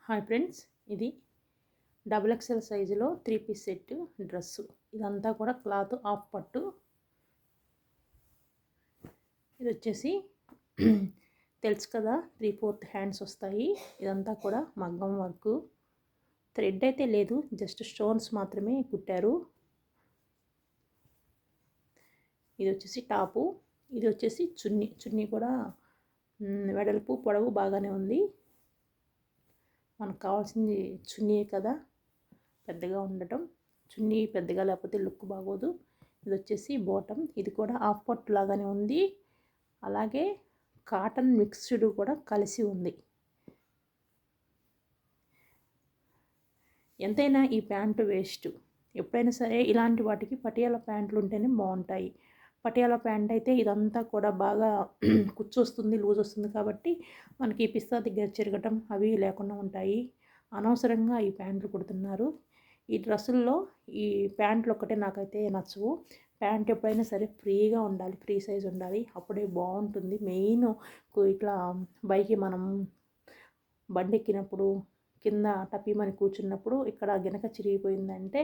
Hi friends, ఇది double XL సైజులో 3 piece set dress. ఇదంతా కూడా క్లాత్ ఆఫ్ పట్టు. ఇది వచ్చేసి తెలుసు కదా, 3/4 హ్యాండ్స్ వస్తాయి. ఇదంతా కూడా మగ్గం వర్క్. థ్రెడ్ అయితే లేదు, జస్ట్ స్టోన్స్ మాత్రమే కుట్టారు. ఇది వచ్చేసి టాపు. ఇది వచ్చేసి చున్నీ. చున్నీ కూడా వెడల్పు పొడవు బాగానే ఉంది. మనకు కావాల్సింది చున్నీయే కదా, పెద్దగా ఉండటం. చున్నీ పెద్దగా లేకపోతే లుక్ బాగోదు. ఇది వచ్చేసి బాటమ్. ఇది కూడా హాఫ్ పట్టు లాగానే ఉంది. అలాగే కాటన్ మిక్స్డ్ కూడా కలిసి ఉంది. ఎంతైనా ఈ ప్యాంటు వేస్ట్. ఎప్పుడైనా సరే ఇలాంటి వాటికి పటియాలా ప్యాంట్లు ఉంటేనే బాగుంటాయి. పటియాలా ప్యాంట్ అయితే ఇదంతా కూడా బాగా కుచ్చొస్తుంది, లూజ్ వస్తుంది కాబట్టి మనకి పిస్తా దగ్గర చెరగటం అవి లేకుండా ఉంటాయి. అనవసరంగా ఈ ప్యాంట్లు కుడుతున్నారు. ఈ డ్రెస్సుల్లో ఈ ప్యాంట్లు ఒక్కటే నాకైతే నచ్చవు. ప్యాంట్ ఎప్పుడైనా సరే ఫ్రీగా ఉండాలి, ఫ్రీ సైజ్ ఉండాలి, అప్పుడే బాగుంటుంది. మెయిన్ ఇట్లా బైక్కి మనం బండి ఎక్కినప్పుడు కింద టపీమని కూర్చున్నప్పుడు ఇక్కడ గినక చిరిగిపోయిందంటే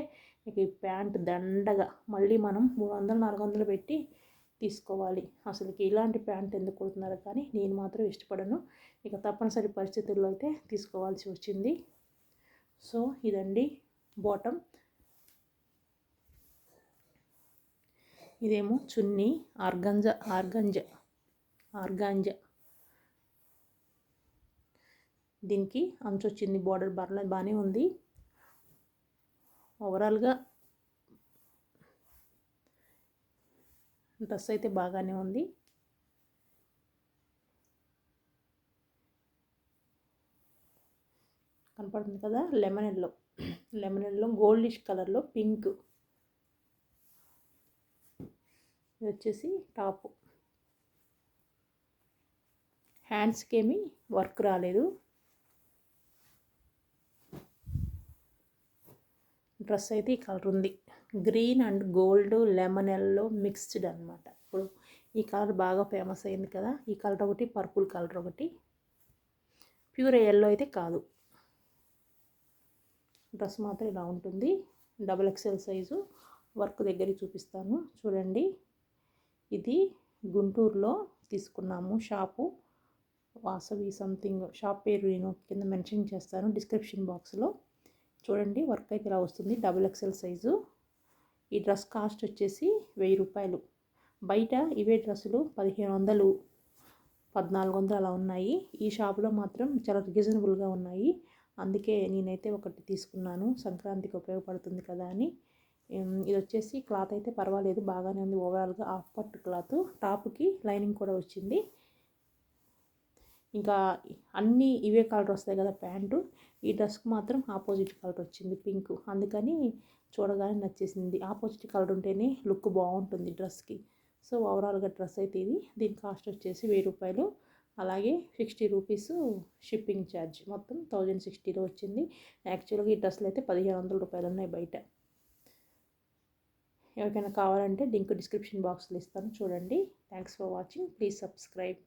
ఇక ఈ ప్యాంట్ దండగా మళ్ళీ మనం 300-400 పెట్టి తీసుకోవాలి. అసలుకి ఇలాంటి ప్యాంట్ ఎందుకు కుడుతున్నారు కానీ నేను మాత్రం ఇష్టపడను. ఇక తప్పనిసరి పరిస్థితుల్లో అయితే తీసుకోవాల్సి వచ్చింది. సో ఇదండి బాటమ్. ఇదేమో చున్నీ. ఆర్గాంజా. దీనికి అంచు వచ్చింది, బార్డర్ బాగానే ఉంది. ఓవరాల్గా డ్రెస్ అయితే బాగానే ఉంది. కనపడుతుంది కదా, లెమన్ ఎల్లో గోల్డిష్ కలర్లో పింక్. ఇది వచ్చేసి టాపు. హ్యాండ్స్కి ఏమీ వర్క్ రాలేదు. డ్రెస్ అయితే ఈ కలర్ ఉంది, green and gold lemon yellow mixed అనమాట. ఇప్పుడు ఈ కలర్ బాగా ఫేమస్ అయింది కదా, ఈ కలర్ ఒకటి, పర్పుల్ కలర్ ఒకటి. ప్యూర్ ఎల్లో అయితే కాదు. డ్రెస్ మాత్రం ఇలా ఉంటుంది. Double XL size. వర్క్ దగ్గరికి చూపిస్తాను చూడండి. ఇది గుంటూరులో తీసుకున్నాము షాపు, వాసవి సంథింగ్ షాప్ పేరు నేను కింద మెన్షన్ చేస్తాను డిస్క్రిప్షన్ బాక్స్లో. చూడండి, వర్క్ అయితే ఇలా వస్తుంది. Double XL size. ఈ డ్రెస్ కాస్ట్ వచ్చేసి 1000 రూపాయలు. బయట ఇవే డ్రెస్సులు 1500, 1400 అలా ఉన్నాయి. ఈ షాపులో మాత్రం చాలా రీజనబుల్గా ఉన్నాయి. అందుకే నేనైతే ఒకటి తీసుకున్నాను, సంక్రాంతికి ఉపయోగపడుతుంది కదా అని. ఇది వచ్చేసి క్లాత్ అయితే పర్వాలేదు, బాగానే ఉంది. ఓవరాల్గా హాఫ్ పట్టు క్లాత్. టాప్కి లైనింగ్ కూడా వచ్చింది. ఇంకా అన్నీ ఇవే కలర్ వస్తాయి కదా ప్యాంటు. ఈ డ్రెస్కి మాత్రం ఆపోజిట్ కలర్ వచ్చింది, పింక్. అందుకని చూడగానే నచ్చేసింది. ఆపోజిట్ కలర్ ఉంటేనే లుక్ బాగుంటుంది డ్రెస్కి. సో ఓవరాల్గా డ్రెస్ అయితే ఇది. దీని కాస్ట్ వచ్చేసి 1000 రూపాయలు. అలాగే 60 రూపీస్ షిప్పింగ్ ఛార్జ్. మొత్తం 1060లో వచ్చింది. యాక్చువల్గా ఈ డ్రెస్సులు అయితే 1500 రూపాయలు ఉన్నాయి బయట. ఎవరికైనా కావాలంటే లింక్ డిస్క్రిప్షన్ బాక్స్లో ఇస్తాను చూడండి. Thanks for watching. Please subscribe.